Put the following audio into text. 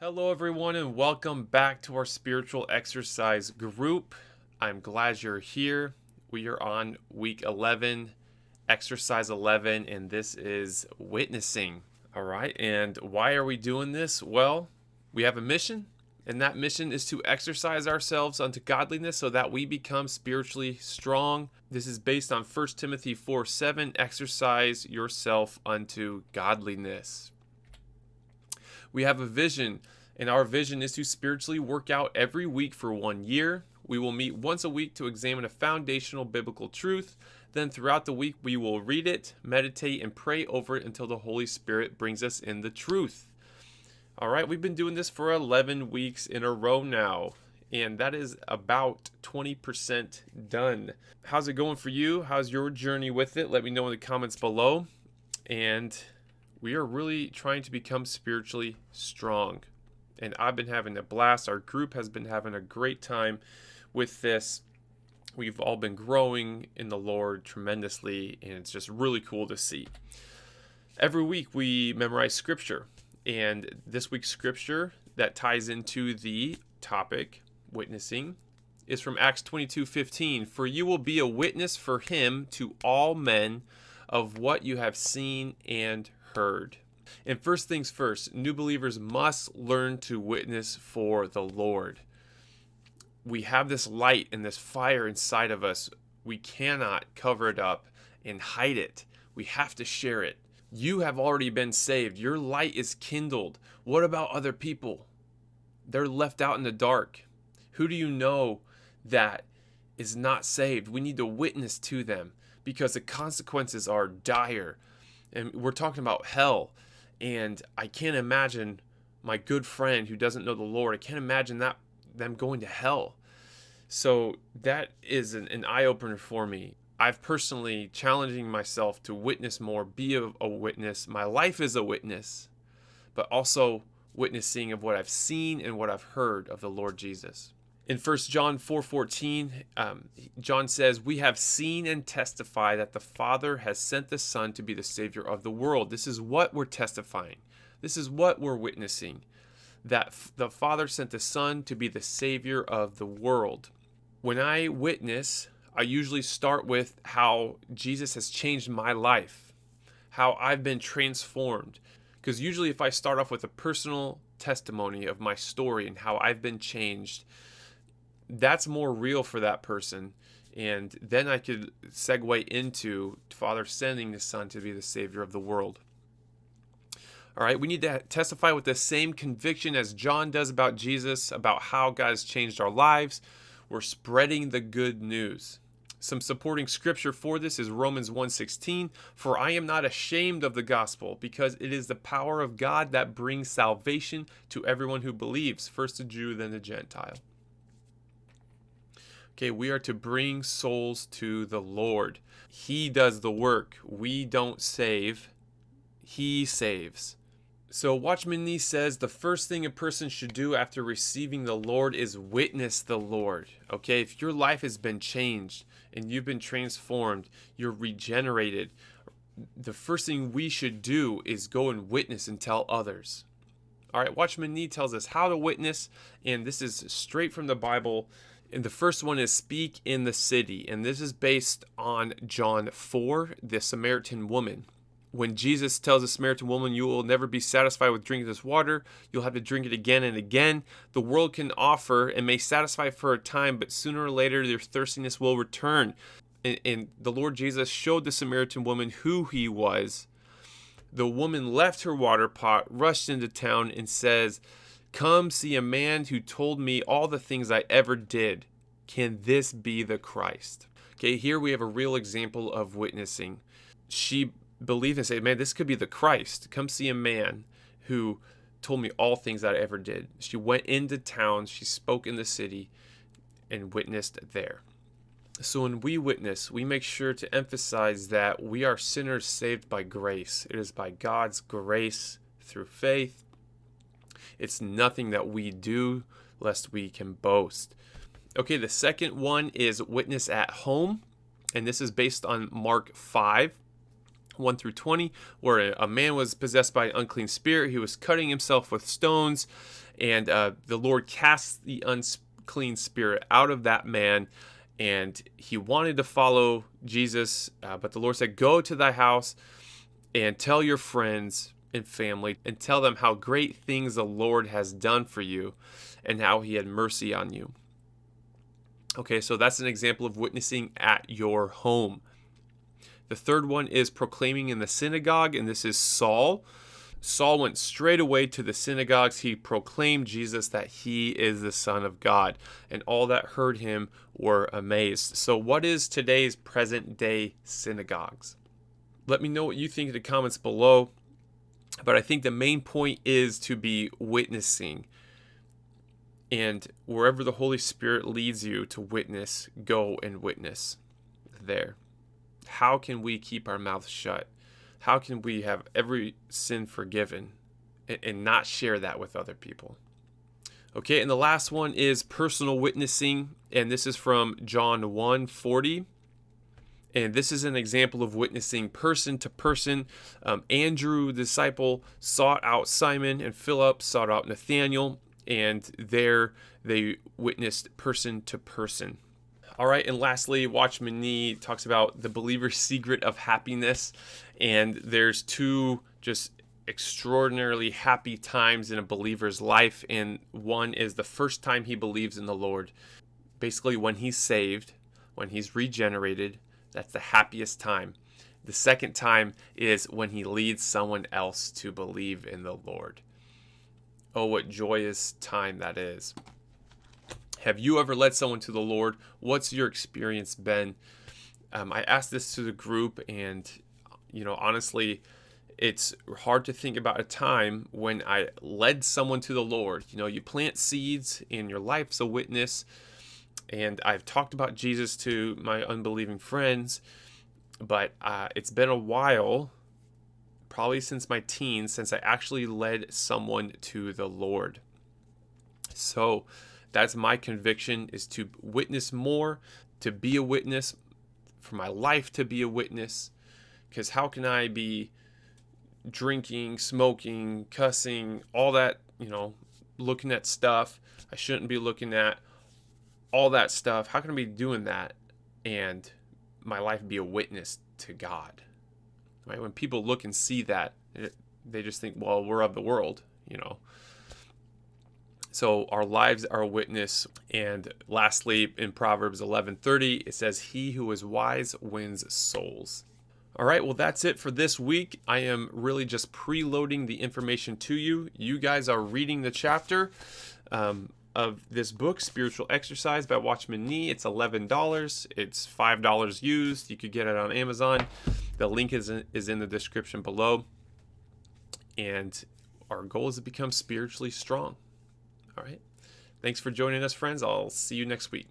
Hello, everyone, and welcome back to our spiritual exercise group. I'm glad you're here. We are on week 11, exercise 11, and this is witnessing. All right, and why are we doing this? Well, we have a mission, and that mission is to exercise ourselves unto godliness so that we become spiritually strong. This is based on 1 Timothy 4:7. Exercise yourself unto godliness. We have a vision, and our vision is to spiritually work out every week for 1 year. We will meet once a week to examine a foundational biblical truth. Then throughout the week, we will read it, meditate, and pray over it until the Holy Spirit brings us in the truth. All right, we've been doing this for 11 weeks in a row now, and that is about 20% done. How's it going for you? How's your journey with it? Let me know in the comments below. And we are really trying to become spiritually strong. And I've been having a blast. Our group has been having a great time with this. We've all been growing in the Lord tremendously, and it's just really cool to see. Every week we memorize scripture, and this week's scripture that ties into the topic, witnessing, is from Acts 22:15. For you will be a witness for him to all men of what you have seen and heard. And first things first, new believers must learn to witness for the Lord. We have this light and this fire inside of us. We cannot cover it up and hide it. We have to share it. You have already been saved. Your light is kindled. What about other people? They're left out in the dark. Who do you know that is not saved? We need to witness to them because the consequences are dire. And we're talking about hell. And I can't imagine my good friend who doesn't know the Lord. I can't imagine them going to hell. So that is an eye-opener for me. I've personally challenging myself to witness more, be a witness. My life is a witness, but also witnessing of what I've seen and what I've heard of the Lord Jesus. In 1 John 4:14, John says, we have seen and testify that the Father has sent the Son to be the Savior of the world. This is what we're testifying. This is what we're witnessing, that the Father sent the Son to be the Savior of the world. When I witness, I usually start with how Jesus has changed my life, how I've been transformed. Because usually if I start off with a personal testimony of my story and how I've been changed, that's more real for that person. And then I could segue into Father sending the Son to be the Savior of the world. All right, we need to testify with the same conviction as John does about Jesus, about how God has changed our lives. We're spreading the good news. Some supporting scripture for this is Romans 1:16. For I am not ashamed of the gospel, because it is the power of God that brings salvation to everyone who believes, first the Jew, then the Gentile. Okay, we are to bring souls to the Lord. He does the work. We don't save. He saves. So Watchman Nee says the first thing a person should do after receiving the Lord is witness the Lord. Okay, if your life has been changed and you've been transformed, you're regenerated, the first thing we should do is go and witness and tell others. All right, Watchman Nee tells us how to witness, and this is straight from the Bible. And the first one is speak in the city. And this is based on John 4, the Samaritan woman. When Jesus tells the Samaritan woman, you will never be satisfied with drinking this water. You'll have to drink it again and again. The world can offer and may satisfy for a time, but sooner or later their thirstiness will return. And the Lord Jesus showed the Samaritan woman who he was. The woman left her water pot, rushed into town, and says, come see a man who told me all the things I ever did. Can this be the Christ? Okay, here we have a real example of witnessing. She believed and said, man, this could be the Christ. Come see a man who told me all things that I ever did. She went into town, she spoke in the city, and witnessed there. So when we witness, we make sure to emphasize that we are sinners saved by grace. It is by God's grace through faith. It's nothing that we do lest we can boast. Okay, the second one is witness at home. And this is based on Mark 5. 1 through 20, where a man was possessed by an unclean spirit. He was cutting himself with stones, and the Lord cast the unclean spirit out of that man, and he wanted to follow Jesus, but the Lord said, "Go to thy house and tell your friends and family and tell them how great things the Lord has done for you and how he had mercy on you." Okay, so that's an example of witnessing at your home. The third one is proclaiming in the synagogue, and this is Saul. Saul went straight away to the synagogues. He proclaimed Jesus, that he is the Son of God, and all that heard him were amazed. So what is today's present day synagogues? Let me know what you think in the comments below. But I think the main point is to be witnessing. And wherever the Holy Spirit leads you to witness, go and witness there. How can we keep our mouths shut? How can we have every sin forgiven and not share that with other people? Okay, and the last one is personal witnessing, and this is from John 1:40. And this is an example of witnessing person to person. Andrew, the disciple, sought out Simon, and Philip sought out Nathanael, and there they witnessed person to person. All right, and lastly, Watchman Nee talks about the believer's secret of happiness, and there's two just extraordinarily happy times in a believer's life, and one is the first time he believes in the Lord. Basically, when he's saved, when he's regenerated, that's the happiest time. The second time is when he leads someone else to believe in the Lord. Oh, what joyous time that is. Have you ever led someone to the Lord? What's your experience been? I asked this to the group, and honestly, it's hard to think about a time when I led someone to the Lord. You plant seeds, and your life's a witness. And I've talked about Jesus to my unbelieving friends, but it's been a while, probably since my teens, since I actually led someone to the Lord. So that's my conviction, is to witness more, to be a witness, for my life to be a witness. Because how can I be drinking, smoking, cussing, all that, looking at stuff I shouldn't be looking at, all that stuff? How can I be doing that and my life be a witness to God? Right? When people look and see that, they just think, well, we're of the world, So our lives are a witness. And lastly, in Proverbs 11:30, it says, "He who is wise wins souls." All right, well, that's it for this week. I am really just preloading the information to you. You guys are reading the chapter of this book, Spiritual Exercise by Watchman Nee. It's $11. It's $5 used. You could get it on Amazon. The link is in the description below. And our goal is to become spiritually strong. All right. Thanks for joining us, friends. I'll see you next week.